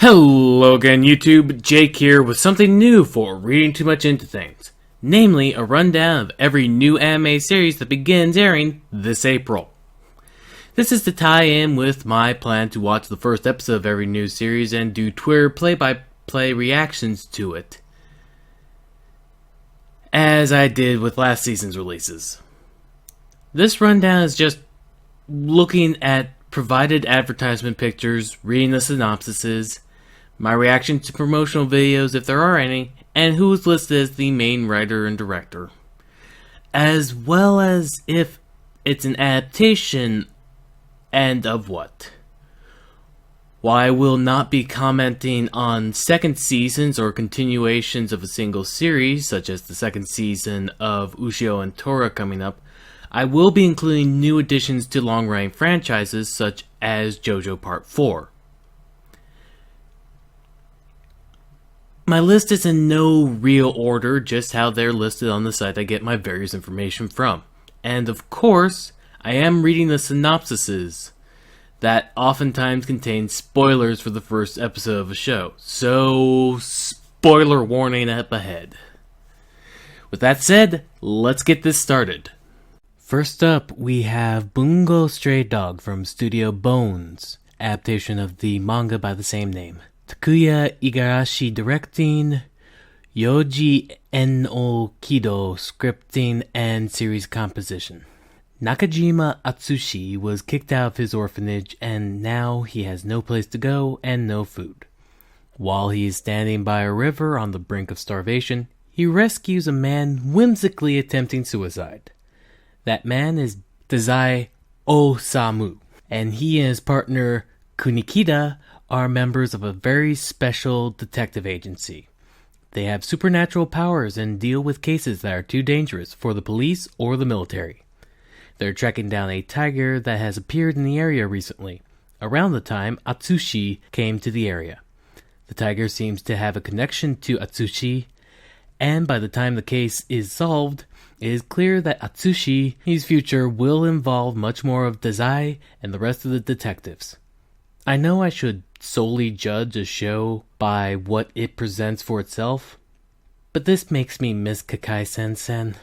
Hello again, YouTube. Jake here with something new for reading too much into things. Namely, a rundown of every new anime series that begins airing this April. This is to tie in with my plan to watch the first episode of every new series and do Twitter play-by-play reactions to it, as I did with last season's releases. This rundown is just looking at provided advertisement pictures, reading the synopsises, my reaction to promotional videos if there are any, and who is listed as the main writer and director. As well as if it's an adaptation and of what. While I will not be commenting on second seasons or continuations of a single series, such as the second season of Ushio and Tora coming up, I will be including new additions to long-running franchises such as JoJo Part 4. My list is in no real order, just how they're listed on the site I get my various information from. And of course, I am reading the synopsises that oftentimes contain spoilers for the first episode of a show. So, spoiler warning up ahead. With that said, let's get this started. First up, we have Bungo Stray Dog from Studio Bones, adaptation of the manga by the same name. Takuya Igarashi directing, Yoji N.O. Kido scripting and series composition. Nakajima Atsushi was kicked out of his orphanage and now he has no place to go and no food. While he is standing by a river on the brink of starvation, he rescues a man whimsically attempting suicide. That man is Dazai Osamu, and he and his partner Kunikida are members of a very special detective agency. They have supernatural powers and deal with cases that are too dangerous for the police or the military. They're tracking down a tiger that has appeared in the area recently, around the time Atsushi came to the area. The tiger seems to have a connection to Atsushi, and by the time the case is solved, it is clear that Atsushi's future will involve much more of Dazai and the rest of the detectives. I know I should solely judge a show by what it presents for itself, but this makes me miss Kakai Sensen.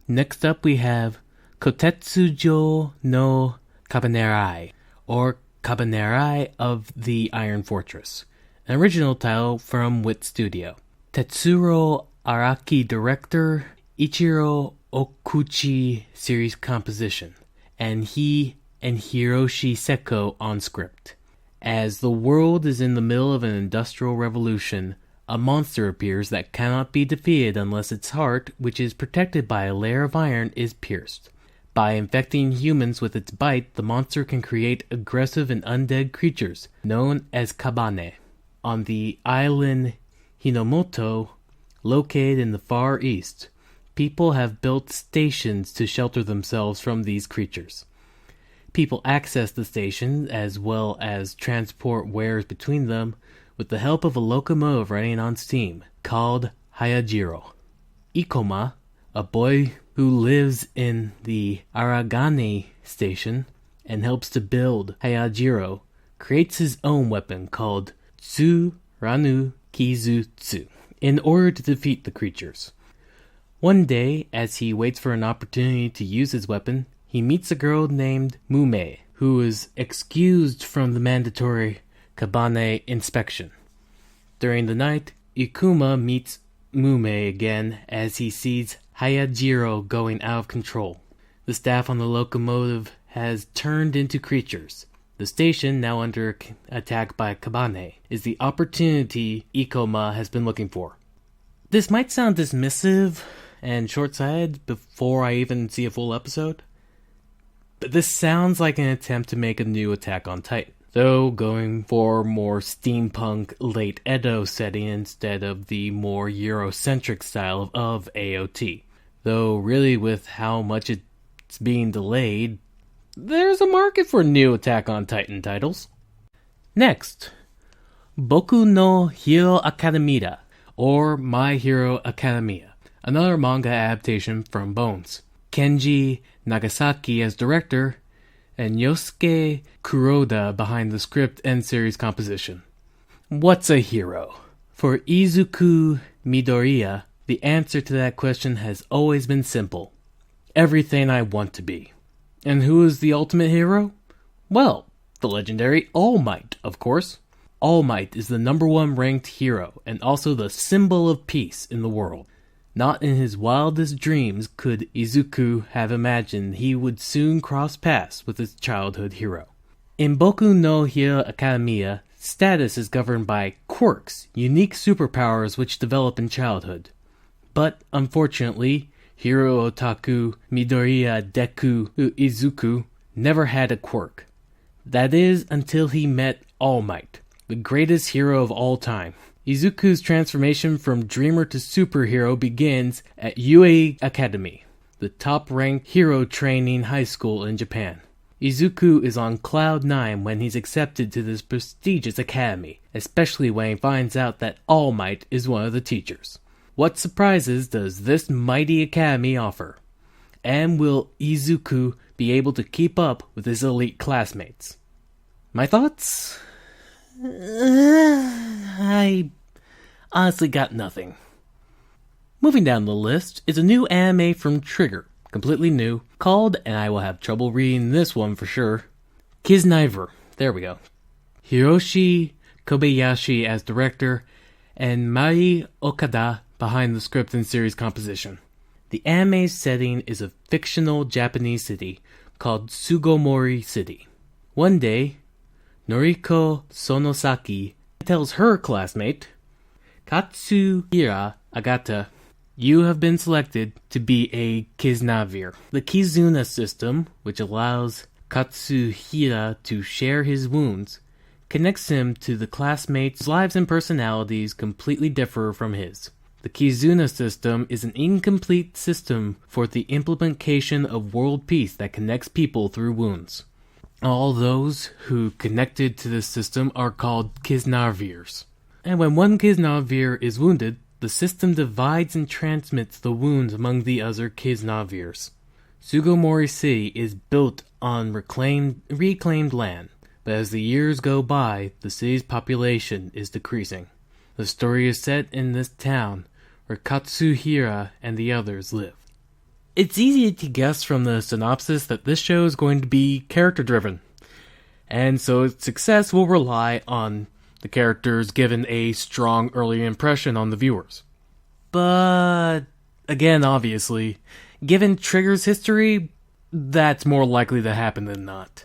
Next up we have Kotetsujo no Kabanerai, or Kabanerai of the Iron Fortress, an original title from WIT Studio. Tetsuro Araki director, Ichiro Okuchi series composition, and he and Hiroshi Seko on script. As the world is in the middle of an industrial revolution, a monster appears that cannot be defeated unless its heart, which is protected by a layer of iron, is pierced. By infecting humans with its bite, the monster can create aggressive and undead creatures, known as kabane. On the island Hinomoto, located in the Far East, people have built stations to shelter themselves from these creatures. People access the station as well as transport wares between them with the help of a locomotive running on steam called Hayajiro. Ikoma, a boy who lives in the Aragane station and helps to build Hayajiro, creates his own weapon called Tsuranu Kizutsu in order to defeat the creatures. One day, as he waits for an opportunity to use his weapon, he meets a girl named Mume, who is excused from the mandatory Kabane inspection. During the night, Ikuma meets Mume again as he sees Hayajiro going out of control. The staff on the locomotive has turned into creatures. The station, now under attack by Kabane, is the opportunity Ikoma has been looking for. This might sound dismissive and short-sighted before I even see a full episode, but this sounds like an attempt to make a new Attack on Titan, though going for more steampunk late Edo setting instead of the more Eurocentric style of AOT. Though really with how much it's being delayed, there's a market for new Attack on Titan titles. Next, Boku no Hero Academia, or My Hero Academia, another manga adaptation from Bones. Kenji Nagasaki as director, and Yosuke Kuroda behind the script and series composition. What's a hero? For Izuku Midoriya, the answer to that question has always been simple. Everything I want to be. And who is the ultimate hero? Well, the legendary All Might, of course. All Might is the #1 ranked hero and also the symbol of peace in the world. Not in his wildest dreams could Izuku have imagined he would soon cross paths with his childhood hero. In Boku no Hero Academia, status is governed by quirks, unique superpowers which develop in childhood. But, unfortunately, Hero Otaku Midoriya Deku Izuku never had a quirk. That is, until he met All Might, the greatest hero of all time. Izuku's transformation from dreamer to superhero begins at UA Academy, the top-ranked hero training high school in Japan. Izuku is on cloud 9 when he's accepted to this prestigious academy, especially when he finds out that All Might is one of the teachers. What surprises does this mighty academy offer? And will Izuku be able to keep up with his elite classmates? My thoughts? I honestly got nothing. Moving down the list is a new anime from Trigger, completely new, called, and I will have trouble reading this one for sure, Kisniver. There we go. Hiroshi Kobayashi as director, and Mai Okada behind the script and series composition. The anime's setting is a fictional Japanese city called Sugomori City. One day, Noriko Sonosaki tells her classmate, Katsuhira Agata, you have been selected to be a Kisnavir. The Kizuna system, which allows Katsuhira to share his wounds, connects him to the classmates' whose lives and personalities completely differ from his. The Kizuna system is an incomplete system for the implementation of world peace that connects people through wounds. All those who connected to this system are called Kisnavirs. And when one Kisnavir is wounded, the system divides and transmits the wounds among the other Kisnavirs. Sugomori City is built on reclaimed land, but as the years go by, the city's population is decreasing. The story is set in this town, where Katsuhira and the others live. It's easy to guess from the synopsis that this show is going to be character-driven, and so its success will rely on the characters giving a strong early impression on the viewers. But, again, obviously, given Trigger's history, that's more likely to happen than not.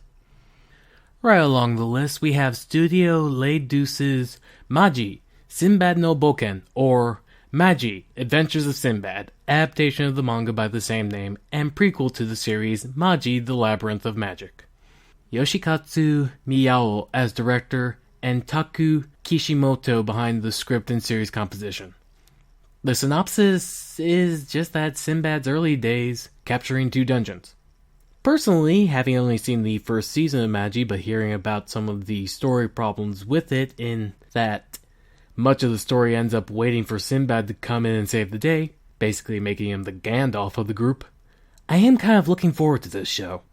Right along the list, we have Studio Les Deuces' Maji, Sinbad no Boken, or Maji, Adventures of Sinbad, adaptation of the manga by the same name, and prequel to the series Maji, The Labyrinth of Magic. Yoshikatsu Miyao as director, and Taku Kishimoto behind the script and series composition. The synopsis is just that Sinbad's early days capturing 2 dungeons. Personally, having only seen the first season of Maji, but hearing about some of the story problems with it, in that much of the story ends up waiting for Sinbad to come in and save the day, basically making him the Gandalf of the group, I am kind of looking forward to this show.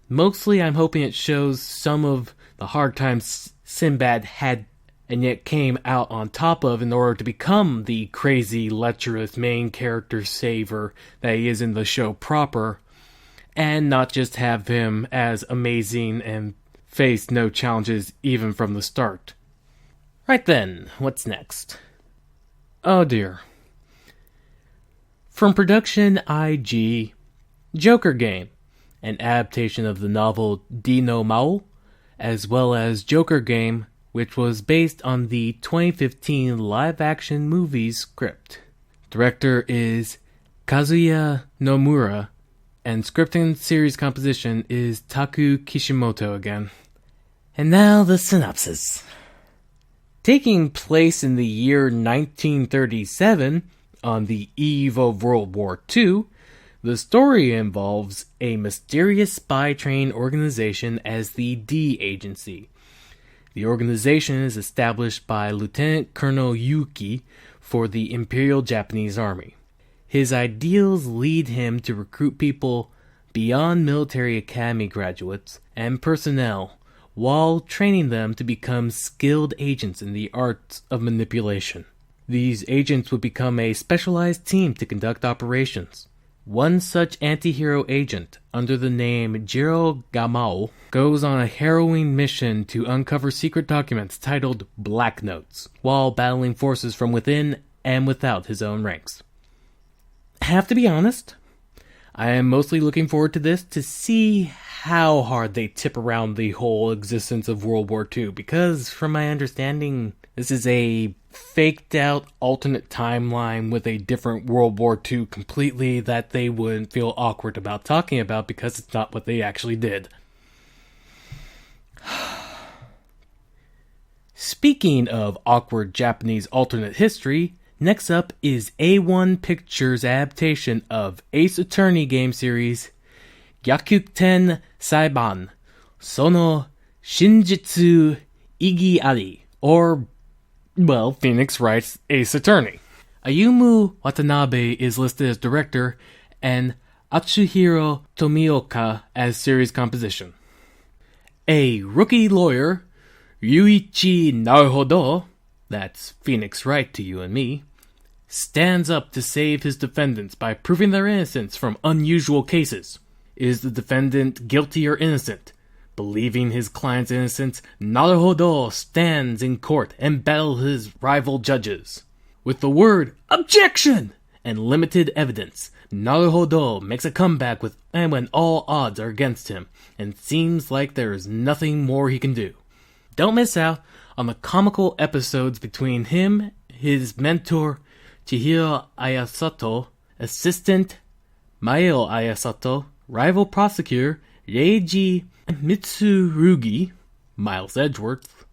Mostly I'm hoping it shows some of the hard times Sinbad had and yet came out on top of in order to become the crazy, lecherous main character saver that he is in the show proper, and not just have him as amazing and face no challenges even from the start. Right then, what's next? Oh dear. From production IG, Joker Game, an adaptation of the novel Dino Mao, as well as Joker Game, which was based on the 2015 live-action movie script. Director is Kazuya Nomura, and script and series composition is Taku Kishimoto again. And now the synopsis. Taking place in the year 1937, on the eve of World War II, the story involves a mysterious spy-trained organization as the D Agency. The organization is established by Lieutenant Colonel Yuki for the Imperial Japanese Army. His ideals lead him to recruit people beyond military academy graduates and personnel while training them to become skilled agents in the arts of manipulation. These agents would become a specialized team to conduct operations. One such anti-hero agent, under the name Jiro Gamao, goes on a harrowing mission to uncover secret documents titled Black Notes, while battling forces from within and without his own ranks. I have to be honest, I am mostly looking forward to this to see how hard they tip around the whole existence of World War II, because from my understanding, this is a faked out alternate timeline with a different World War II completely that they wouldn't feel awkward about talking about because it's not what they actually did. Speaking of awkward Japanese alternate history, next up is A1 Pictures' adaptation of Ace Attorney game series Gyakuten Saiban Sono Shinjitsu Igi Ari, or, well, Phoenix Wright's Ace Attorney. Ayumu Watanabe is listed as director, and Atsuhiro Tomioka as series composition. A rookie lawyer, Yuichi Naruhodo, that's Phoenix Wright to you and me, stands up to save his defendants by proving their innocence from unusual cases. Is the defendant guilty or innocent? Believing his client's innocence, Naruhodo stands in court and battles his rival judges. With the word "objection" and limited evidence, Naruhodo makes a comeback when all odds are against him, and seems like there is nothing more he can do. Don't miss out on the comical episodes between him, his mentor, Chihiro Ayasato, assistant, Maeo Ayasato, rival prosecutor, Reiji Mitsurugi, Miles Edgeworth,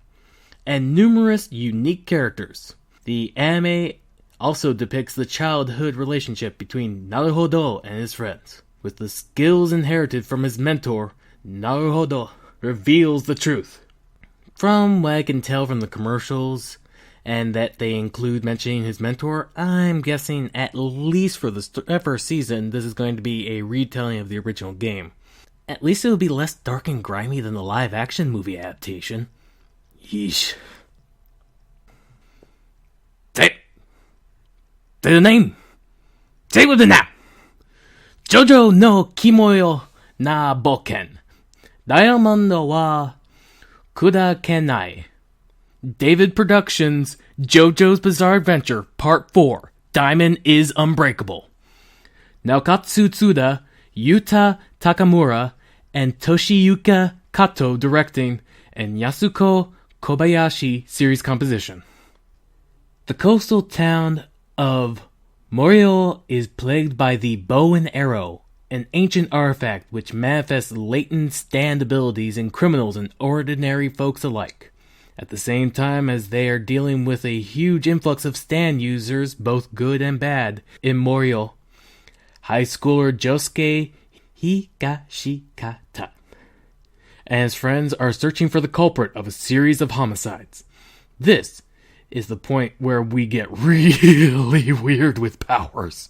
and numerous unique characters. The anime also depicts the childhood relationship between Naruhodo and his friends. With the skills inherited from his mentor, Naruhodo reveals the truth. From what I can tell from the commercials, and that they include mentioning his mentor, I'm guessing at least for the first season, this is going to be a retelling of the original game. At least it will be less dark and grimy than the live-action movie adaptation. Yeesh. Say the name! Say it with it now! Jojo no Kimoyo na Boken. Diamond wa Kudakenai. David Productions' JoJo's Bizarre Adventure Part 4. Diamond is Unbreakable. Naokatsu Tsuda, Yuta Takamura, and Toshiyuka Kato directing, and Yasuko Kobayashi series composition. The coastal town of Morio is plagued by the bow and arrow, an ancient artifact which manifests latent stand abilities in criminals and ordinary folks alike. At the same time as they are dealing with a huge influx of stand users, both good and bad, in Morio, high schooler Josuke Higashikata and his friends are searching for the culprit of a series of homicides. This is the point where we get really weird with powers,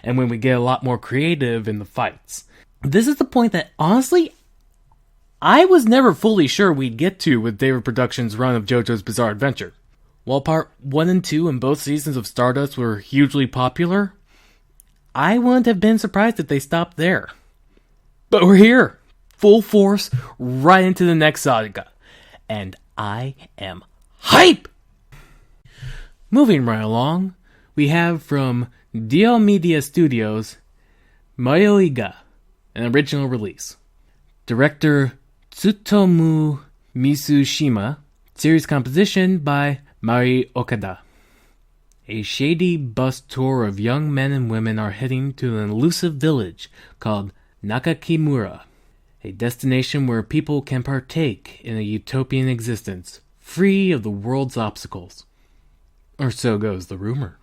and when we get a lot more creative in the fights. This is the point that, honestly, I was never fully sure we'd get to with David Productions' run of JoJo's Bizarre Adventure. While Part 1 and 2 in both seasons of Stardust were hugely popular, I wouldn't have been surprised if they stopped there. But we're here, full force, right into the next saga, and I am hype! Moving right along, we have from Dio Media Studios, Mayoiga, an original release. Director Tsutomu Mitsushima, series composition by Mari Okada. A shady bus tour of young men and women are heading to an elusive village called Nakakimura, a destination where people can partake in a utopian existence, free of the world's obstacles. Or so goes the rumor.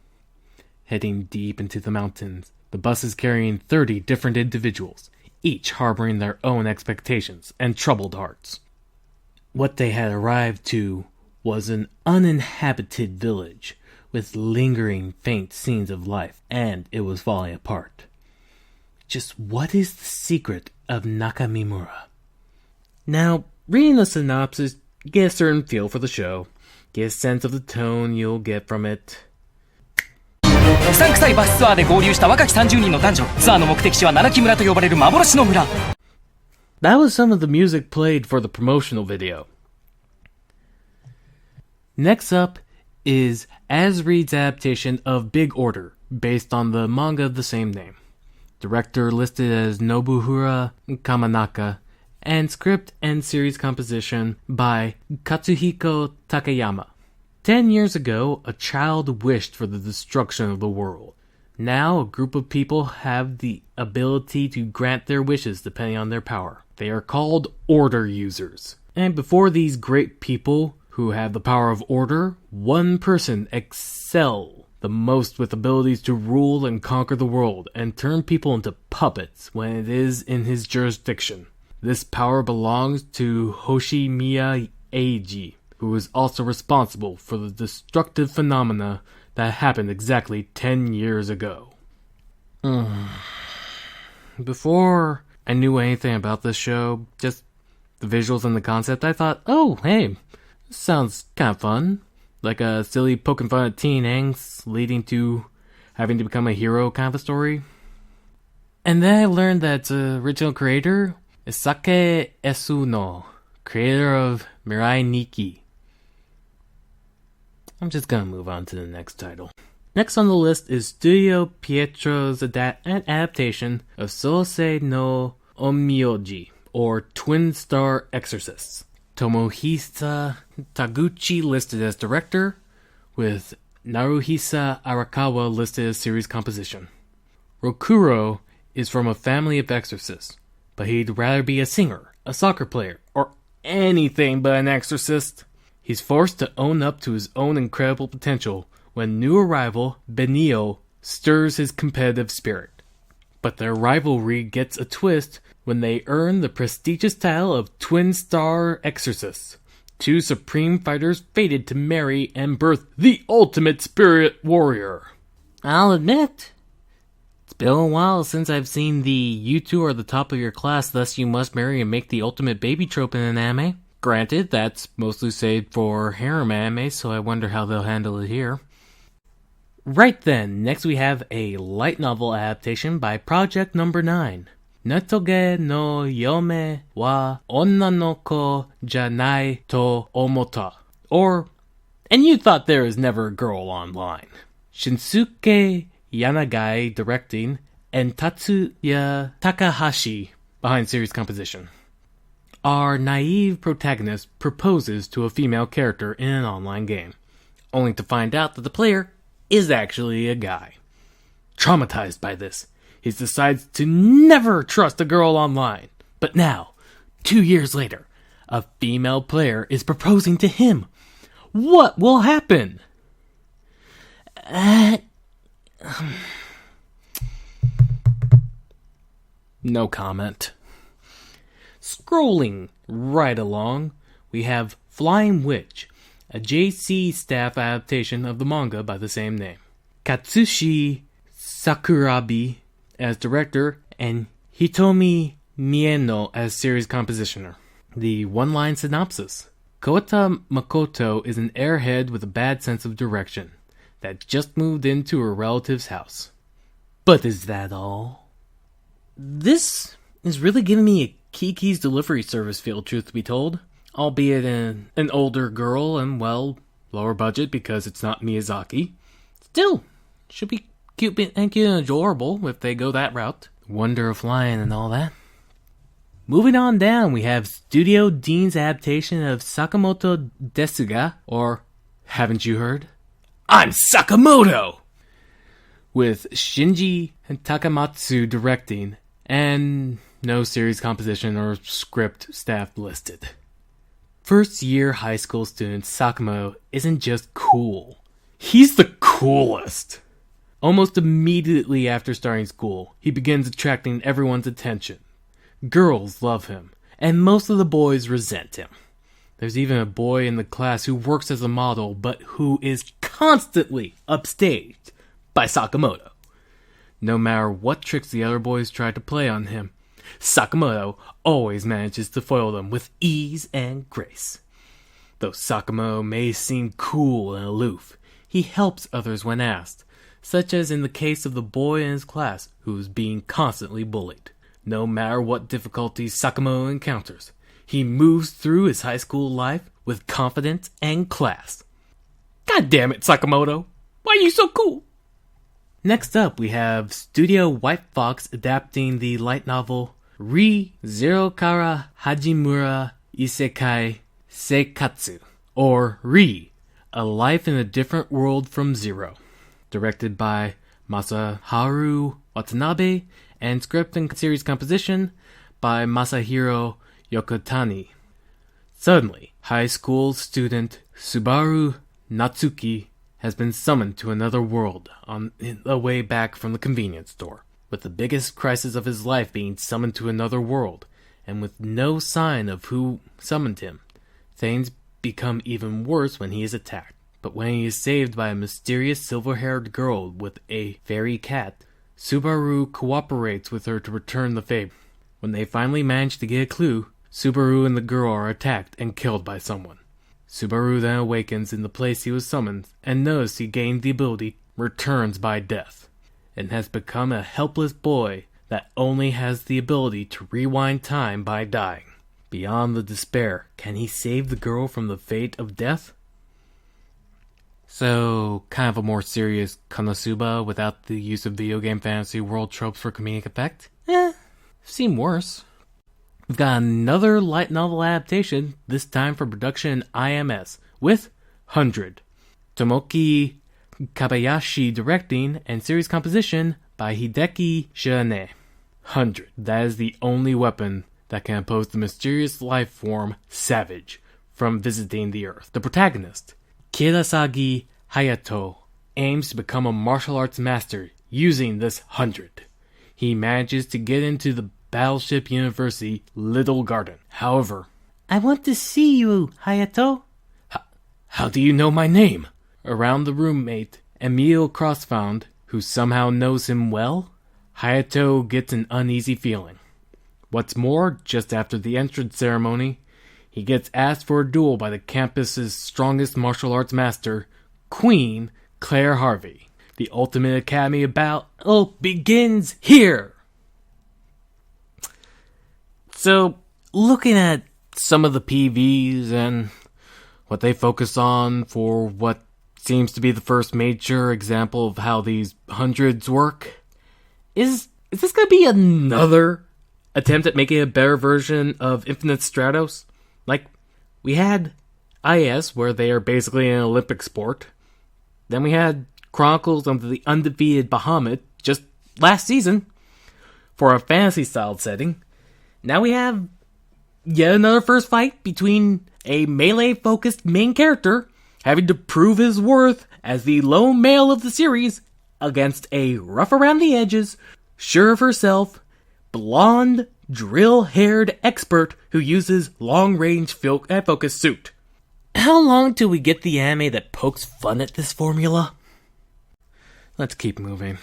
Heading deep into the mountains, the bus is carrying 30 different individuals, each harboring their own expectations and troubled hearts. What they had arrived to was an uninhabited village with lingering faint scenes of life, and it was falling apart. Just what is the secret of Nakamimura? Now, Reading the synopsis, get a certain feel for the show, get a sense of the tone you'll get from it. うさんくさいバスツアーで合流した若き30人の男女。ツアーの目的地は七木村と呼ばれる幻の村。 That was some of the music played for the promotional video. Next up is As Reed's adaptation of Big Order, based on the manga of the same name. Director listed as Nobuhira Kamanaka, and script and series composition by Katsuhiko Takayama. 10 years ago, a child wished for the destruction of the world. Now, a group of people have the ability to grant their wishes depending on their power. They are called Order users. And before these great people who have the power of order, one person excel the most with abilities to rule and conquer the world and turn people into puppets when it is in his jurisdiction. This power belongs to Hoshimiya Eiji, who is also responsible for the destructive phenomena that happened exactly 10 years ago. Before I knew anything about this show, just the visuals and the concept, I thought, oh, hey, this sounds kind of fun. Like a silly poking fun at teen angst leading to having to become a hero kind of a story. And then I learned that its original creator is Sake Esuno, creator of Mirai Nikki. I'm just gonna move on to the next title. Next on the list is Studio Pietro's adaptation of Sousei no Onmyoji, or Twin Star Exorcists. Tomohisa Taguchi listed as director, with Naruhisa Arakawa listed as series composition. Rokuro is from a family of exorcists, but he'd rather be a singer, a soccer player, or anything but an exorcist. He's forced to own up to his own incredible potential when new arrival Benio stirs his competitive spirit. But their rivalry gets a twist when they earn the prestigious title of Twin Star Exorcists, two supreme fighters fated to marry and birth the ultimate spirit warrior. I'll admit, it's been a while since I've seen the "you two are the top of your class, thus you must marry and make the ultimate baby" trope in an anime. Granted, that's mostly saved for harem anime, so I wonder how they'll handle it here. Right then, next we have a light novel adaptation by Project Number 9. Natoge no Yome wa onna no ko janai to omota. Or, and you thought there was never a girl online. Shinsuke Yanagai directing, and Tatsuya Takahashi behind series composition. Our naive protagonist proposes to a female character in an online game, only to find out that the player is actually a guy. Traumatized by this, he decides to never trust a girl online. But now, 2 years later, a female player is proposing to him. What will happen? No comment. Scrolling right along, we have Flying Witch, a JC staff adaptation of the manga by the same name. Katsushi Sakurabi as director, and Hitomi Mieno as series compositioner. The one-line synopsis. Kota Makoto is an airhead with a bad sense of direction that just moved into her relative's house. But is that all? This is really giving me a Kiki's Delivery Service feel, truth to be told. Albeit an older girl and, well, lower budget because it's not Miyazaki. Still, should be cute and adorable if they go that route. Wonder of Flying and all that. Moving on down, we have Studio Dean's adaptation of Sakamoto Desuga, or haven't you heard? I'm Sakamoto! With Shinji Takamatsu directing, and no series composition or script staff listed. First year high school student Sakamoto isn't just cool. He's the coolest! Almost immediately after starting school, he begins attracting everyone's attention. Girls love him, and most of the boys resent him. There's even a boy in the class who works as a model, but who is constantly upstaged by Sakamoto. No matter what tricks the other boys try to play on him, Sakamoto always manages to foil them with ease and grace. Though Sakamoto may seem cool and aloof, he helps others when asked, such as in the case of the boy in his class who is being constantly bullied. No matter what difficulties Sakamoto encounters, he moves through his high school life with confidence and class. God damn it, Sakamoto! Why are you so cool? Next up, we have Studio White Fox adapting the light novel Re Zero Kara Hajimura Isekai Seikatsu, or Re, A Life in a Different World from Zero, directed by Masaharu Watanabe, and script and series composition by Masahiro Yokotani. Suddenly, high school student Subaru Natsuki has been summoned to another world on the way back from the convenience store, with the biggest crisis of his life being summoned to another world, and with no sign of who summoned him. Things become even worse when he is attacked, but when he is saved by a mysterious silver-haired girl with a fairy cat, Subaru cooperates with her to return the favor. When they finally manage to get a clue, Subaru and the girl are attacked and killed by someone. Subaru then awakens in the place he was summoned and knows he gained the ability returns by death, and has become a helpless boy that only has the ability to rewind time by dying. Beyond the despair, can he save the girl from the fate of death? So, kind of a more serious Konosuba without the use of video game fantasy world tropes for comedic effect? Seem worse. We've got another light novel adaptation, this time for production in IMS, with 100. Tomoki Kabayashi directing, and series composition by Hideki Shirane. 100. That is the only weapon that can oppose the mysterious life form Savage from visiting the Earth. The protagonist, Kirasagi Hayato, aims to become a martial arts master using this 100. He manages to get into the Battleship University Little Garden. However, I want to see you, Hayato. How do you know my name? Around the roommate, Emil Crossfound, who somehow knows him well, Hayato gets an uneasy feeling. What's more, just after the entrance ceremony, he gets asked for a duel by the campus's strongest martial arts master, Queen Claire Harvey. The Ultimate Academy battle begins here! So, looking at some of the PVs and what they focus on for what seems to be the first major example of how these hundreds work, is this going to be another attempt at making a better version of Infinite Stratos? Like, we had IS, where they are basically an Olympic sport. Then we had Chronicles of the Undefeated Bahamut just last season for a fantasy-styled setting. Now we have yet another first fight between a melee-focused main character having to prove his worth as the lone male of the series against a rough-around-the-edges, sure of herself, blonde, drill-haired expert who uses long-range focus suit. How long till we get the anime that pokes fun at this formula? Let's keep moving.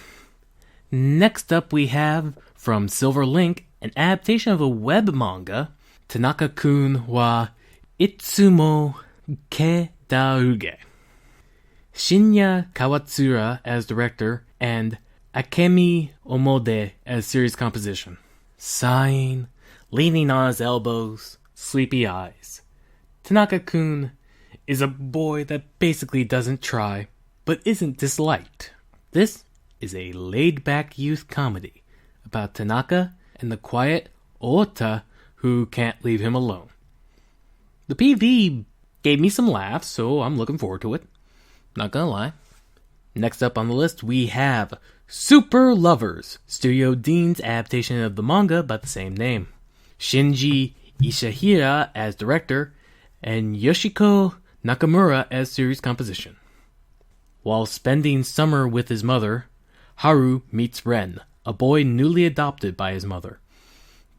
Next up we have, from Silver Link, an adaptation of a web manga, Tanaka-kun wa Itsumo Kedaruge. Shinya Kawatsura as director, and Akemi Omode as series composition. Sighing, leaning on his elbows, sleepy eyes. Tanaka-kun is a boy that basically doesn't try, but isn't disliked. This is a laid-back youth comedy about Tanaka and the quiet Ota who can't leave him alone. The PV gave me some laughs, so I'm looking forward to it. Not gonna lie. Next up on the list, we have Super Lovers, Studio Dean's adaptation of the manga by the same name. Shinji Ishihara as director, and Yoshiko Nakamura as series composition. While spending summer with his mother, Haru meets Ren, a boy newly adopted by his mother.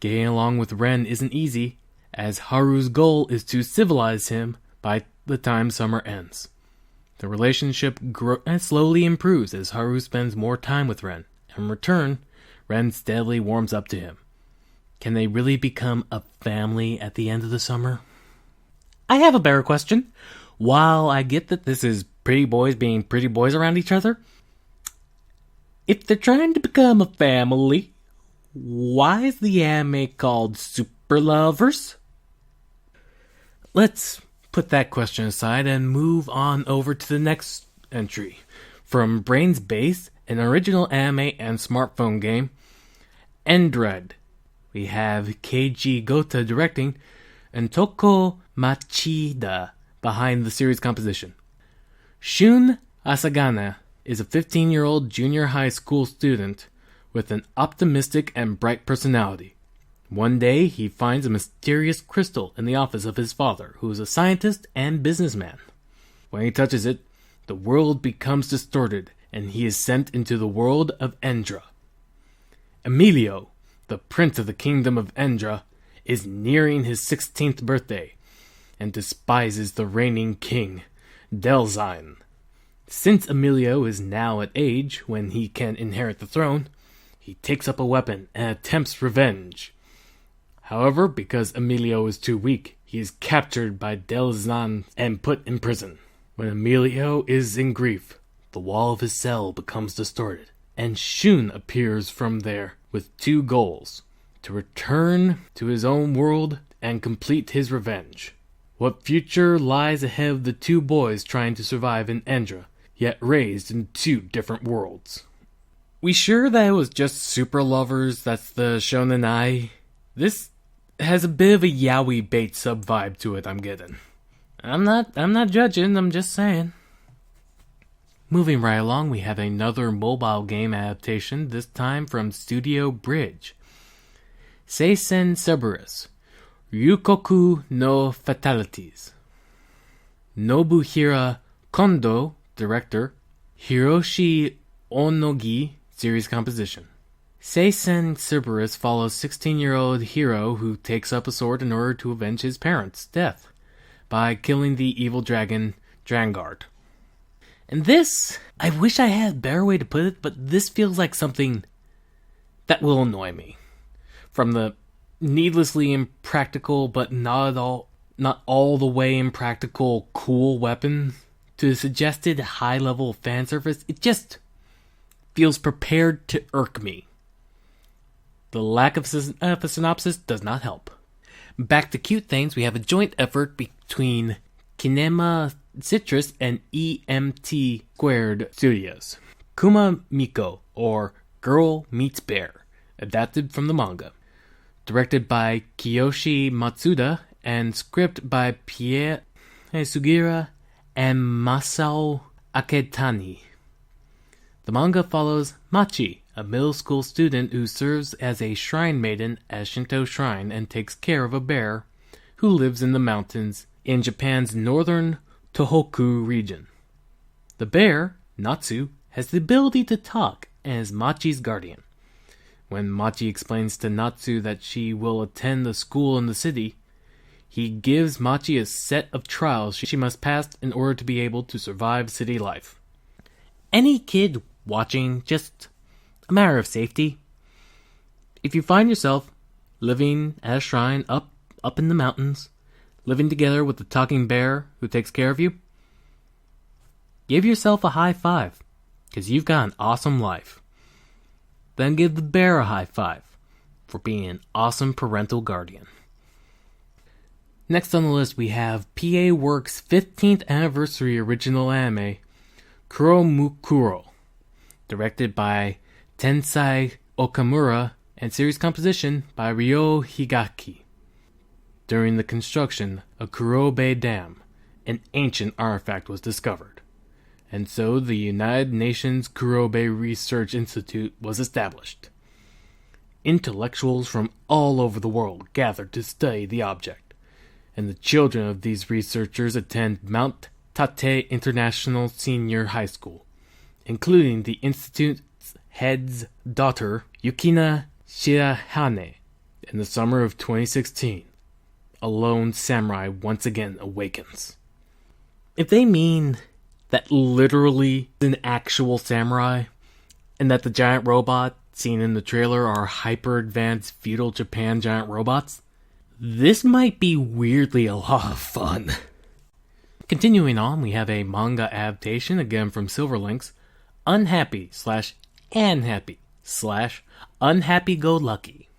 Getting along with Ren isn't easy, as Haru's goal is to civilize him by the time summer ends. The relationship slowly improves as Haru spends more time with Ren, and in return, Ren steadily warms up to him. Can they really become a family at the end of the summer? I have a better question. While I get that this is pretty boys being pretty boys around each other, if they're trying to become a family, why is the anime called Super Lovers? Let's put that question aside and move on over to the next entry. From Brain's Base, an original anime and smartphone game, Endred. We have Keiji Gota directing, and Toko Machida behind the series composition. Shun Asagana is a 15-year-old junior high school student with an optimistic and bright personality. One day, he finds a mysterious crystal in the office of his father, who is a scientist and businessman. When he touches it, the world becomes distorted, and he is sent into the world of Endra. Emilio, the prince of the kingdom of Endra, is nearing his 16th birthday, and despises the reigning king, Delzine. Since Emilio is now at age when he can inherit the throne, he takes up a weapon and attempts revenge. However, because Emilio is too weak, he is captured by Delzine and put in prison. When Emilio is in grief, the wall of his cell becomes distorted, and Shun appears from there with two goals: to return to his own world and complete his revenge. What future lies ahead of the two boys trying to survive in Endra, yet raised in two different worlds? We sure that it was just Super Lovers that's the shonen ai? This has a bit of a yaoi bait sub vibe to it, I'm getting. I'm not judging, I'm just saying. Moving right along, we have another mobile game adaptation, this time from Studio Bridge. Seisen Cerberus, Ryukoku no Fatalities. Nobuhira Kondo, director. Hiroshi Onogi, series composition. Seisen Cerberus follows 16-year-old Hiro who takes up a sword in order to avenge his parents' death by killing the evil dragon Drangard. And this, I wish I had a better way to put it, but this feels like something that will annoy me. From the needlessly impractical but not all the way impractical cool weapon to the suggested high level of fan service, it just feels prepared to irk me. The lack of a synopsis does not help. Back to cute things, we have a joint effort between Kinema Citrus and EMT Squared Studios. Kuma Miko, or Girl Meets Bear, adapted from the manga. Directed by Kiyoshi Matsuda and script by Pierre Sugira and Masao Aketani. The manga follows Machi, a middle school student who serves as a shrine maiden at Shinto Shrine and takes care of a bear who lives in the mountains in Japan's northern Tohoku region. The bear, Natsu, has the ability to talk and is Machi's guardian. When Machi explains to Natsu that she will attend the school in the city, he gives Machi a set of trials she must pass in order to be able to survive city life. Any kid watching, just a matter of safety. If you find yourself living at a shrine up in the mountains, living together with the talking bear who takes care of you, give yourself a high five, because you've got an awesome life. Then give the bear a high five for being an awesome parental guardian. Next on the list we have PA Works' 15th anniversary original anime, Kuromukuro, directed by Tensai Okamura and series composition by Ryo Higaki. During the construction of Kurobe Dam, an ancient artifact was discovered, and so the United Nations Kurobe Research Institute was established. Intellectuals from all over the world gathered to study the object, and the children of these researchers attend Mount Tate International Senior High School, including the institute's head's daughter, Yukina Shirahane. In the summer of 2016, a lone samurai once again awakens. If they mean that literally an actual samurai, and that the giant robot seen in the trailer are hyper-advanced feudal Japan giant robots. This might be weirdly a lot of fun. Continuing on, we have a manga adaptation, again from Silverlinks, Unhappy/Unhappy/Unhappy-Go-Lucky,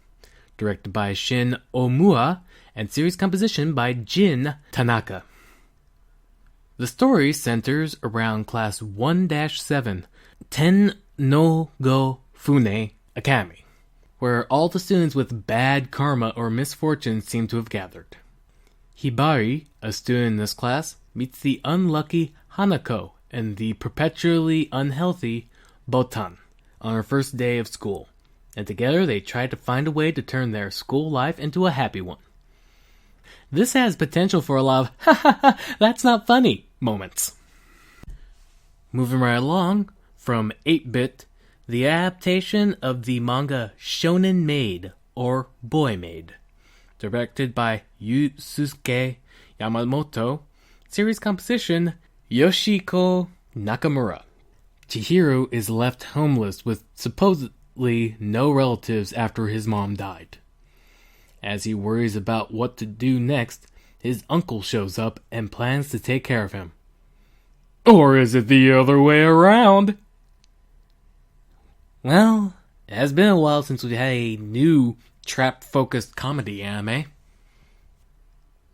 directed by Shin Omura, and series composition by Jin Tanaka. The story centers around Class 1-7, Ten no Go Fune Academy, where all the students with bad karma or misfortune seem to have gathered. Hibari, a student in this class, meets the unlucky Hanako and the perpetually unhealthy Botan on her first day of school, and together they try to find a way to turn their school life into a happy one. This has potential for a lot of "ha ha ha, that's not funny" moments. Moving right along, from 8-Bit, the adaptation of the manga Shonen Maid, or Boy Maid, directed by Yusuke Yamamoto, series composition Yoshiko Nakamura. Chihiro is left homeless with supposedly no relatives after his mom died. As he worries about what to do next, his uncle shows up and plans to take care of him. Or is it the other way around? Well, it has been a while since we had a new trap-focused comedy anime.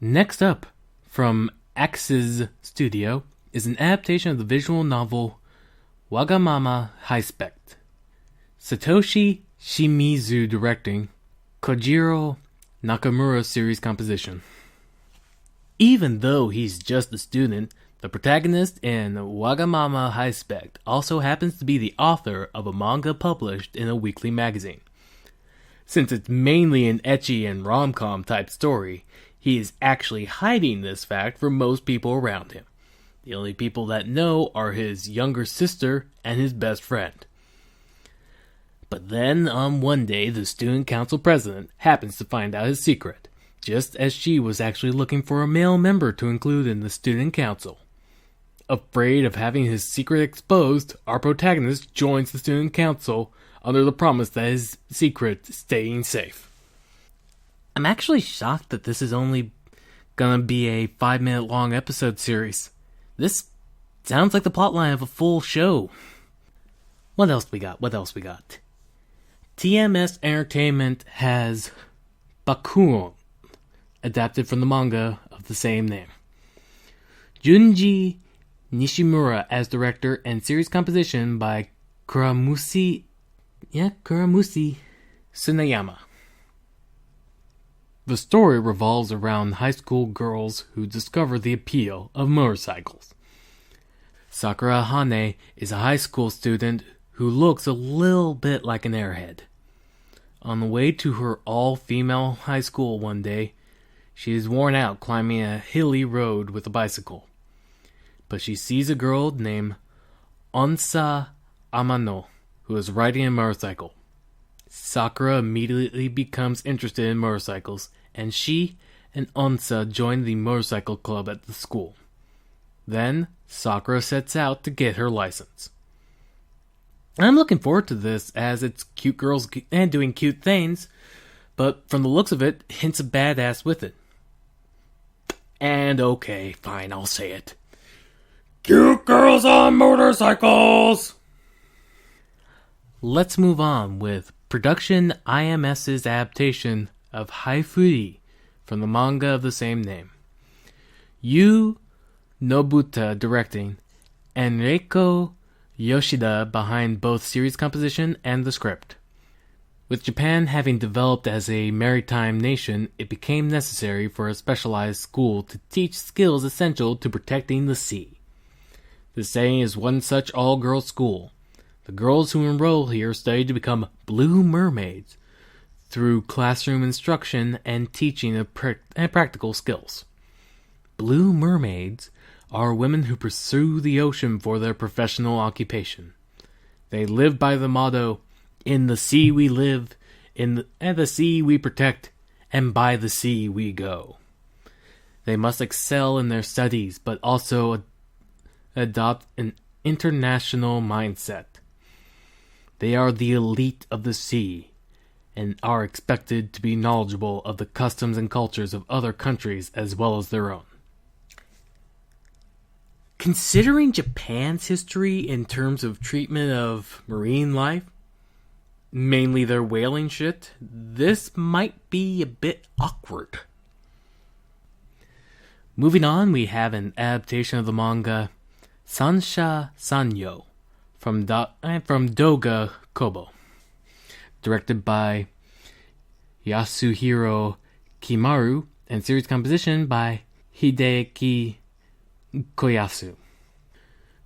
Next up, from Axis Studio, is an adaptation of the visual novel Wagamama High Spec. Satoshi Shimizu directing, Kojiro Nakamura series composition. Even though he's just a student, the protagonist in Wagamama High Spec also happens to be the author of a manga published in a weekly magazine. Since it's mainly an ecchi and rom-com type story, he is actually hiding this fact from most people around him. The only people that know are his younger sister and his best friend. But then, on one day, the student council president happens to find out his secret, just as she was actually looking for a male member to include in the student council. Afraid of having his secret exposed, our protagonist joins the student council under the promise that his secret is staying safe. I'm actually shocked that this is only gonna be a 5-minute long episode series. This sounds like the plotline of a full show. What else we got? TMS Entertainment has Bakuon, adapted from the manga of the same name. Junji Nishimura as director, and series composition by Kuramushi Tsuneyama. The story revolves around high school girls who discover the appeal of motorcycles. Sakura Hane is a high school student who looks a little bit like an airhead. On the way to her all-female high school one day, she is worn out climbing a hilly road with a bicycle. But she sees a girl named Onsa Amano who is riding a motorcycle. Sakura immediately becomes interested in motorcycles, and she and Onsa join the motorcycle club at the school. Then, Sakura sets out to get her license. I'm looking forward to this, as it's cute girls and doing cute things, but from the looks of it, hints of badass with it. And okay, fine, I'll say it. Cute girls on motorcycles! Let's move on with Production IMS's adaptation of Haifuri from the manga of the same name. Yu Nobuta directing, and Reiko Yoshida behind both series composition and the script. With Japan having developed as a maritime nation, it became necessary for a specialized school to teach skills essential to protecting the sea. The setting is one such all-girls school. The girls who enroll here study to become blue mermaids through classroom instruction and teaching of practical skills. Blue mermaids are women who pursue the ocean for their professional occupation. They live by the motto, "In the sea we live, and the sea we protect, and by the sea we go." They must excel in their studies, but also adopt an international mindset. They are the elite of the sea, and are expected to be knowledgeable of the customs and cultures of other countries as well as their own. Considering Japan's history in terms of treatment of marine life, mainly their whaling shit, this might be a bit awkward. Moving on, we have an adaptation of the manga Sansha Sanyo from Doga Kobo, directed by Yasuhiro Kimaru, and series composition by Hideki Koyasu.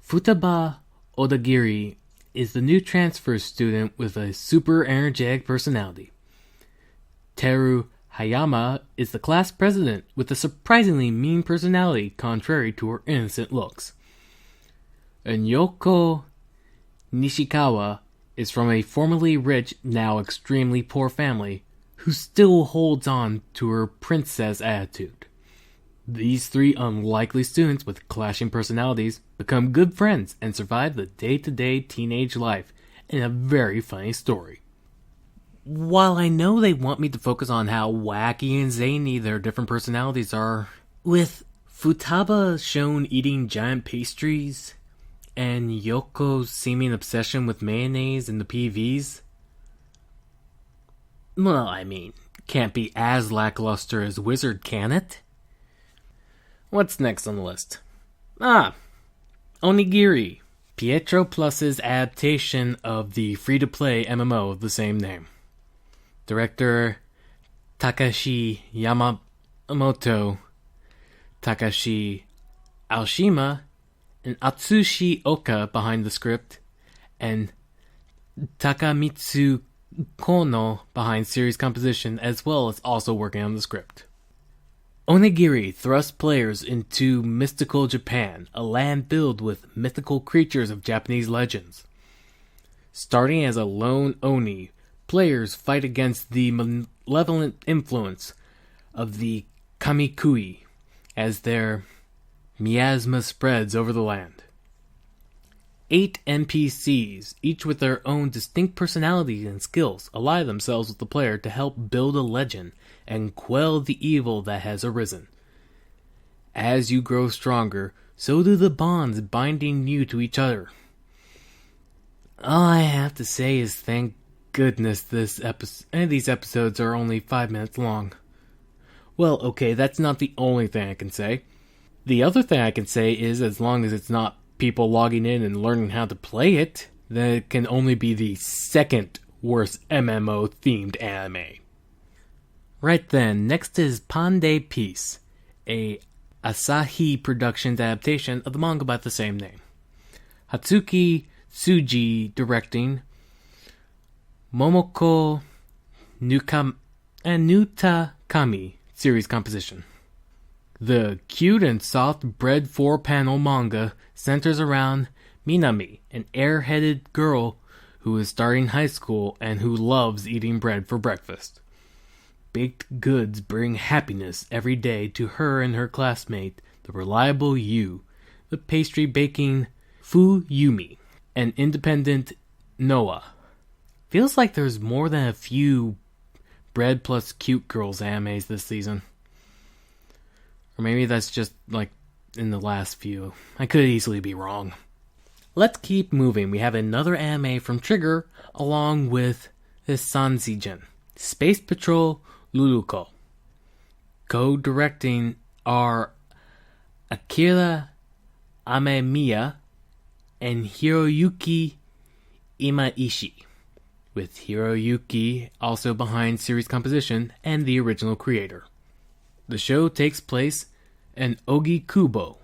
Futaba Odagiri is the new transfer student with a super energetic personality. Teru Hayama is the class president with a surprisingly mean personality contrary to her innocent looks. And Yoko Nishikawa is from a formerly rich, now extremely poor family who still holds on to her princess attitude. These three unlikely students with clashing personalities become good friends and survive the day-to-day teenage life in a very funny story. While I know they want me to focus on how wacky and zany their different personalities are, with Futaba shown eating giant pastries, and Yoko's seeming obsession with mayonnaise in the PVs, well, I mean, can't be as lackluster as Wizard, can it? What's next on the list? Onigiri, Pietro Plus's adaptation of the free-to-play MMO of the same name. Director Takashi Yamamoto, Takashi Aoshima, and Atsushi Oka behind the script, and Takamitsu Kono behind series composition, as well as also working on the script. Onigiri thrusts players into mystical Japan, a land filled with mythical creatures of Japanese legends. Starting as a lone Oni, players fight against the malevolent influence of the Kamikui as their miasma spreads over the land. 8 NPCs, each with their own distinct personalities and skills, ally themselves with the player to help build a legend and quell the evil that has arisen. As you grow stronger, so do the bonds binding you to each other. All I have to say is thank goodness these episodes are only 5 minutes long. Well, okay, that's not the only thing I can say. The other thing I can say is, as long as it's not people logging in and learning how to play it, then it can only be the second worst MMO-themed anime. Right then, next is Pande Peace, a Asahi Productions adaptation of the manga by the same name. Hatsuki Tsuji directing, Momoko Nutakami series composition. The cute and soft bread 4-panel manga centers around Minami, an airheaded girl who is starting high school and who loves eating bread for breakfast. Baked goods bring happiness every day to her and her classmate, the reliable Yu, the pastry baking Fuyumi, and independent Noah. Feels like there's more than a few bread plus cute girls animes this season. Or maybe that's just like in the last few. I could easily be wrong. Let's keep moving. We have another anime from Trigger along with this Sanzijin, Space Patrol Luluko. Co-directing are Akira Amemiya and Hiroyuki Imaishi, with Hiroyuki also behind series composition and the original creator. The show takes place in Ogi-Kubo,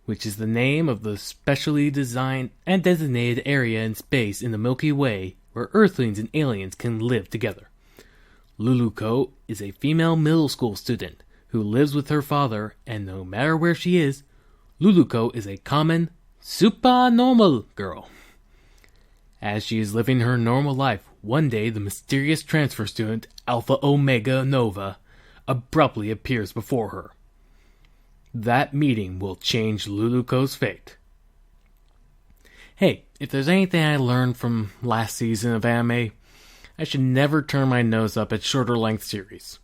which is the name of the specially designed and designated area in space in the Milky Way where Earthlings and aliens can live together. Luluko is a female middle school student who lives with her father, and no matter where she is, Luluko is a common, super normal girl. As she is living her normal life, one day the mysterious transfer student, Alpha Omega Nova, abruptly appears before her. That meeting will change Luluko's fate. Hey, if there's anything I learned from last season of anime, I should never turn my nose up at shorter length series.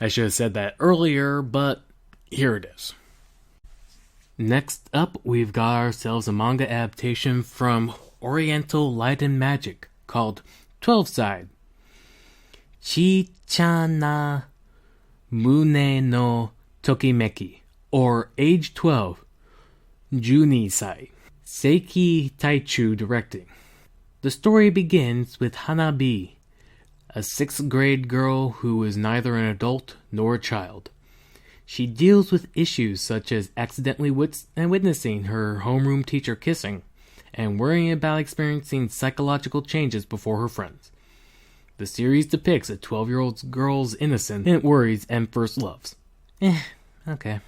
I should have said that earlier, but here it is. Next up, we've got ourselves a manga adaptation from Oriental Light and Magic called 12 Side. Chichana Mune no Tokimeki, or Age 12, Junisai. Seiki Taichu directing. The story begins with Hanabi, a 6th grade girl who is neither an adult nor a child. She deals with issues such as accidentally witnessing her homeroom teacher kissing, and worrying about experiencing psychological changes before her friends. The series depicts a 12-year-old girl's innocent worries and first loves. Okay.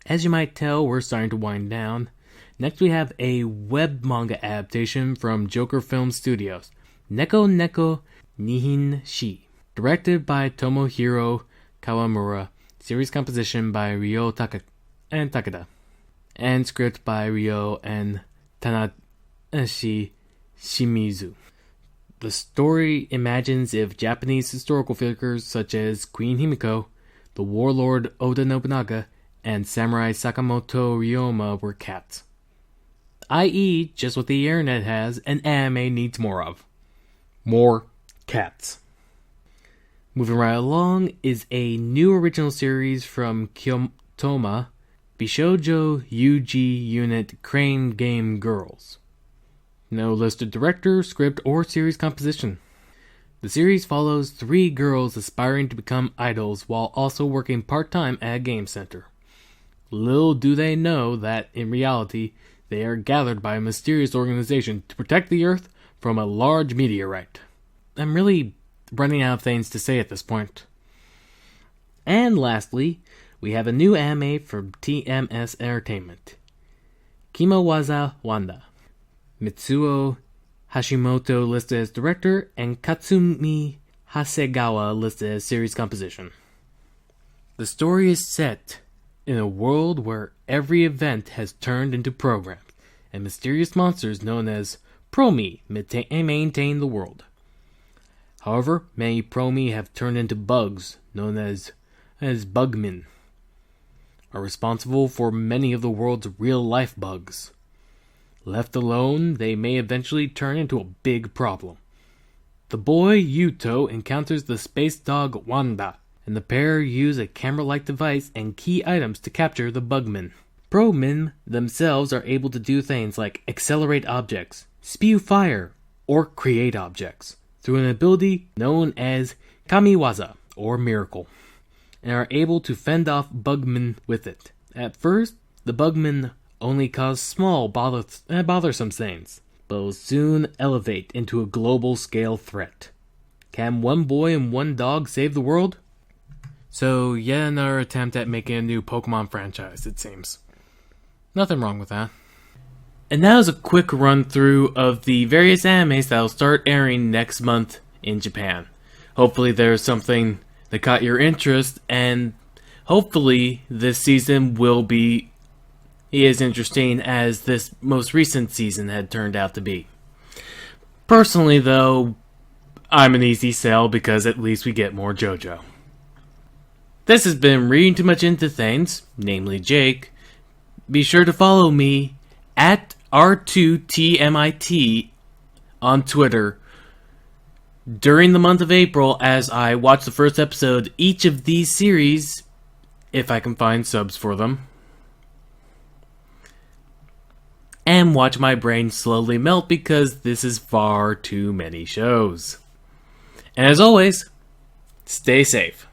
As you might tell, we're starting to wind down. Next we have a web manga adaptation from Joker Film Studios, Neko Neko Nihin Shi, directed by Tomohiro Kawamura, series composition by Ryo Takeda, and script by Ryo and Tanashi Shimizu. The story imagines if Japanese historical figures such as Queen Himiko, the warlord Oda Nobunaga, and Samurai Sakamoto Ryoma were cats. I.e., just what the internet has and anime needs more of. More cats. Moving right along is a new original series from Kyotoma, Bishoujo Yuji Unit Crane Game Girls. No listed director, script, or series composition. The series follows 3 girls aspiring to become idols while also working part-time at a game center. Little do they know that, in reality, they are gathered by a mysterious organization to protect the Earth from a large meteorite. I'm really running out of things to say at this point. And lastly, we have a new anime from TMS Entertainment. Kimawaza Wanda. Mitsuo Hashimoto listed as director, and Katsumi Hasegawa listed as series composition. The story is set in a world where every event has turned into programs, and mysterious monsters known as Promi maintain the world. However, many Promi have turned into bugs, known as bugmen, are responsible for many of the world's real-life bugs. Left alone, they may eventually turn into a big problem. The boy, Yuto, encounters the space dog, Wanda, and the pair use a camera-like device and key items to capture the bugmen. Promen themselves are able to do things like accelerate objects, spew fire, or create objects through an ability known as Kamiwaza, or miracle, and are able to fend off bugmen with it. At first, the bugmen only cause small bothersome things, but will soon elevate into a global-scale threat. Can one boy and one dog save the world? So, yet another attempt at making a new Pokemon franchise, it seems. Nothing wrong with that. And that was a quick run-through of the various animes that will start airing next month in Japan. Hopefully there's something that caught your interest, and hopefully this season will be as interesting as this most recent season had turned out to be. Personally, though, I'm an easy sell because at least we get more JoJo. This has been Reading Too Much Into Things, namely Jake. Be sure to follow me at R2TMIT on Twitter during the month of April as I watch the first episode each of these series, if I can find subs for them, and watch my brain slowly melt because this is far too many shows. And as always, stay safe.